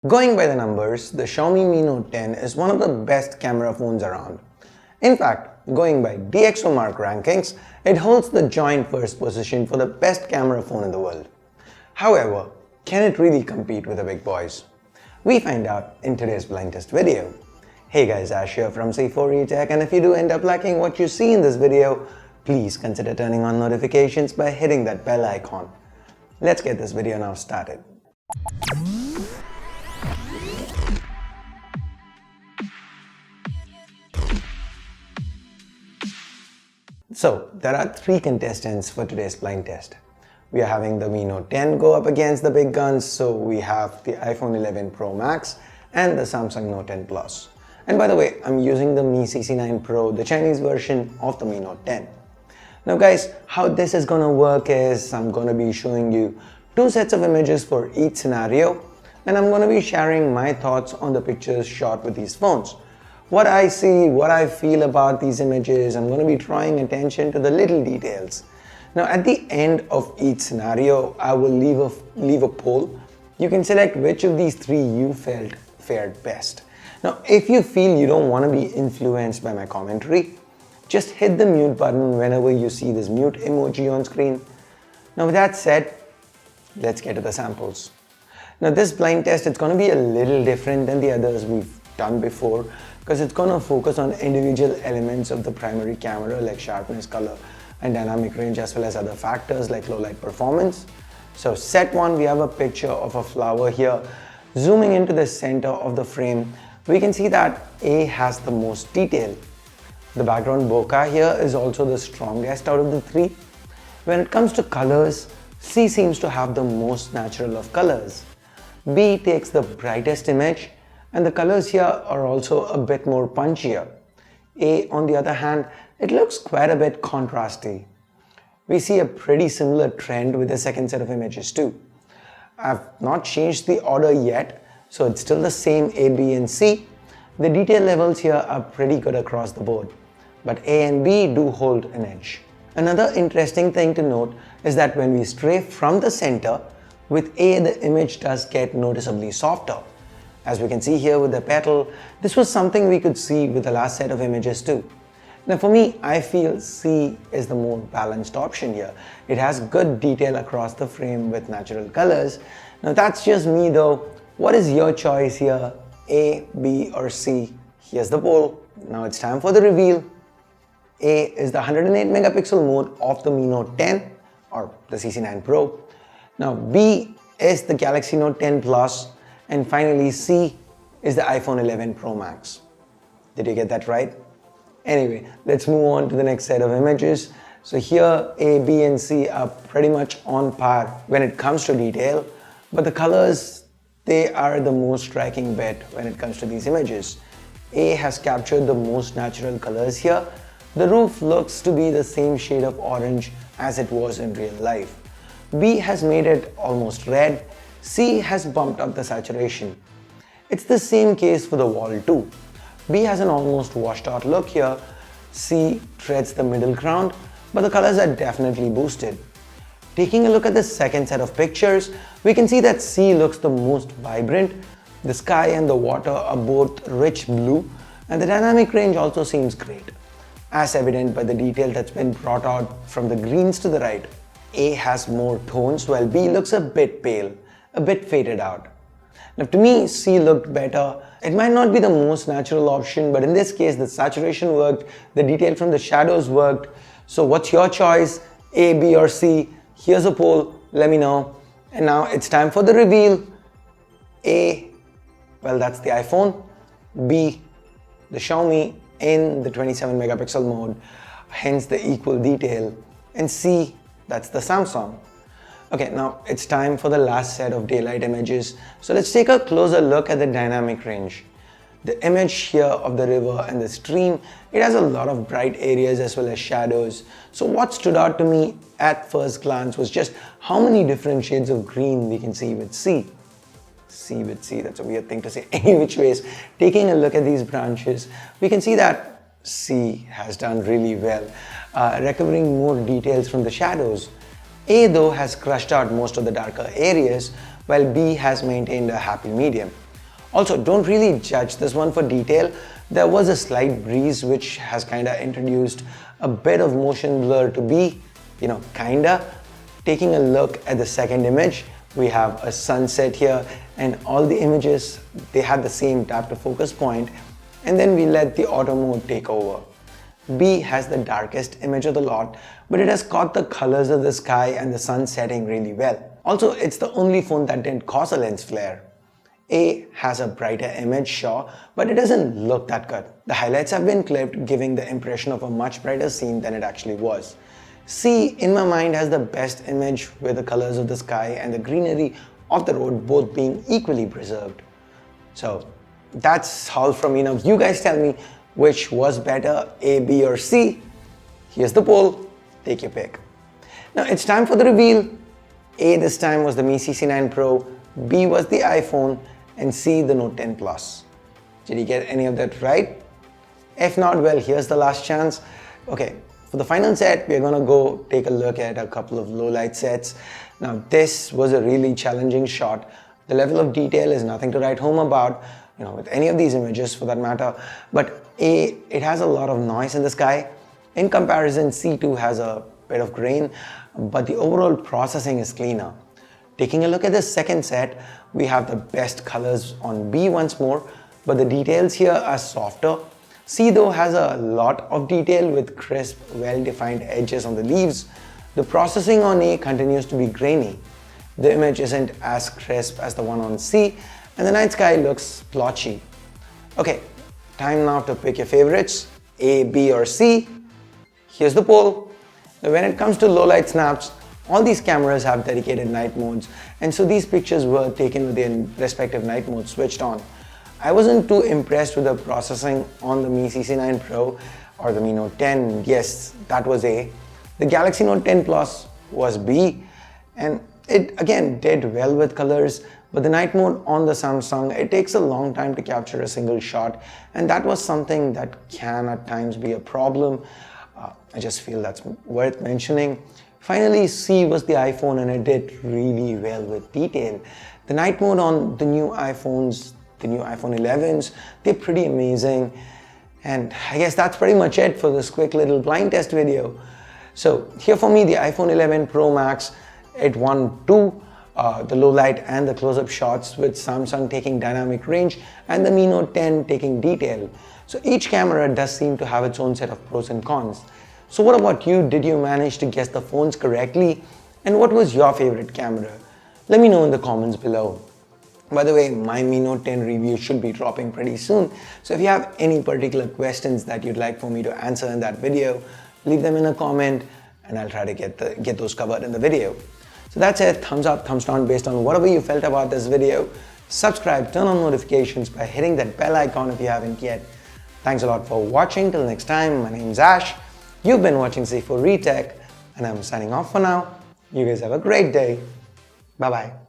Going by the numbers, the Xiaomi Mi Note 10 is one of the best camera phones around. In fact, going by DxOMark rankings, it holds the joint first position for the best camera phone in the world. However, can it really compete with the big boys? We find out in today's blind test video. Hey guys, Ash here from C4E Tech, and if you do end up liking what you see in this video, please consider turning on notifications by hitting that bell icon. Let's get this video now started. So, there are three contestants for today's blind test. We are having the Mi Note 10 go up against the big guns, so we have the iPhone 11 Pro Max and the Samsung Note 10 Plus. And by the way, I'm using the Mi CC9 Pro, the Chinese version of the Mi Note 10. Now guys, how this is gonna work is I'm gonna be showing you two sets of images for each scenario, and I'm gonna be sharing my thoughts on the pictures shot with these phones. What I see, what I feel about these images, I'm going to be drawing attention to the little details. Now at the end of each scenario, I will leave a poll. You can select which of these three you felt fared best. Now if you feel you don't want to be influenced by my commentary, just hit the mute button whenever you see this mute emoji on screen. Now with that said, let's get to the samples. Now this blind test, it's going to be a little different than the others we've done before, because it's going to focus on individual elements of the primary camera like sharpness, color and dynamic range, as well as other factors like low light performance. So set 1, we have a picture of a flower here. Zooming into the center of the frame, we can see that A has the most detail. The background bokeh here is also the strongest out of the three. When it comes to colors, C seems to have the most natural of colors. B takes the brightest image, and the colors here are also a bit more punchier. A, on the other hand, it looks quite a bit contrasty. We see a pretty similar trend with the second set of images too. I've not changed the order yet, so it's still the same A, B and C. The detail levels here are pretty good across the board, but A and B do hold an edge. Another interesting thing to note is that when we stray from the center, with A the image does get noticeably softer. As we can see here with the petal, this was something we could see with the last set of images too. Now for me, I feel C is the more balanced option here. It has good detail across the frame with natural colors. Now that's just me though. What is your choice here? A, B or C? Here's the poll. Now it's time for the reveal. A is the 108 megapixel mode of the Mi Note 10 or the CC9 Pro. Now B is the Galaxy Note 10 Plus. And finally, C is the iPhone 11 Pro Max. Did you get that right? Anyway, let's move on to the next set of images. So here, A, B and C are pretty much on par when it comes to detail, but the colors, they are the most striking bit when it comes to these images. A has captured the most natural colors here. The roof looks to be the same shade of orange as it was in real life. B has made it almost red. C has bumped up the saturation. It's the same case for the wall too. B has an almost washed out look here. C treads the middle ground, but the colors are definitely boosted. Taking a look at the second set of pictures, we can see that C looks the most vibrant. The sky and the water are both rich blue, and the dynamic range also seems great, as evident by the detail that's been brought out from the greens to the right. A has more tones while B looks a bit pale, a bit faded out. Now to me, C looked better. It might not be the most natural option, but in this case the saturation worked, the detail from the shadows worked. So what's your choice? A, B or C? Here's a poll, let me know. And now it's time for the reveal. A, well that's the iPhone. B, the Xiaomi in the 27 megapixel mode, hence the equal detail. And C, that's the Samsung. Okay, now it's time for the last set of daylight images. So let's take a closer look at the dynamic range. The image here of the river and the stream, it has a lot of bright areas as well as shadows. So what stood out to me at first glance was just how many different shades of green we can see with C. C with C, that's a weird thing to say. Any which ways, taking a look at these branches, we can see that C has done really well, recovering more details from the shadows. A though has crushed out most of the darker areas, while B has maintained a happy medium. Also, don't really judge this one for detail. There was a slight breeze which has kinda introduced a bit of motion blur to be, kinda. Taking a look at the second image, we have a sunset here, and all the images, they had the same tap to focus point, and then we let the auto mode take over. B has the darkest image of the lot, but it has caught the colors of the sky and the sun setting really well. Also, it's the only phone that didn't cause a lens flare. A has a brighter image, sure, but it doesn't look that good. The highlights have been clipped, giving the impression of a much brighter scene than it actually was. C, in my mind, has the best image with the colors of the sky and the greenery of the road both being equally preserved. So that's all from me. Now you guys tell me which was better, A, B or C. Here's the poll, take your pick. Now it's time for the reveal. A this time was the Mi CC9 Pro, B was the iPhone, and C the Note 10 Plus. Did you get any of that right? If not, well, here's the last chance. Okay, for the final set, we're gonna go take a look at a couple of low light sets. Now this was a really challenging shot. The level of detail is nothing to write home about, with any of these images for that matter. But A, it has a lot of noise in the sky. In comparison, C2 has a bit of grain, but the overall processing is cleaner. Taking a look at the second set, we have the best colors on B once more, but the details here are softer. C though has a lot of detail with crisp, well-defined edges on the leaves. The processing on A continues to be grainy. The image isn't as crisp as the one on C, and the night sky looks splotchy. Okay, time now to pick your favorites, A, B or C. Here's the poll. When it comes to low light snaps, all these cameras have dedicated night modes, and so these pictures were taken with their respective night modes switched on. I wasn't too impressed with the processing on the Mi CC9 Pro or the Mi Note 10. Yes, that was A. The Galaxy Note 10 Plus was B, and it again did well with colors, but the night mode on the Samsung, it takes a long time to capture a single shot, and that was something that can at times be a problem. I just feel that's worth mentioning. Finally, C was the iPhone, and it did really well with detail. The night mode on the new iPhones, the new iPhone 11s, they're pretty amazing. And I guess that's pretty much it for this quick little blind test video. So here for me, the iPhone 11 Pro Max, it won two, the low light and the close-up shots, with Samsung taking dynamic range and the Mi Note 10 taking detail. So each camera does seem to have its own set of pros and cons. So what about you? Did you manage to guess the phones correctly? And what was your favorite camera? Let me know in the comments below. By the way, my Mi Note 10 review should be dropping pretty soon. So if you have any particular questions that you'd like for me to answer in that video, leave them in a comment and I'll try to get those covered in the video. So that's it. Thumbs up, thumbs down based on whatever you felt about this video. Subscribe, turn on notifications by hitting that bell icon if you haven't yet. Thanks a lot for watching. Till next time, my name's Ash. You've been watching C4 Retech, and I'm signing off for now. You guys have a great day. Bye-bye.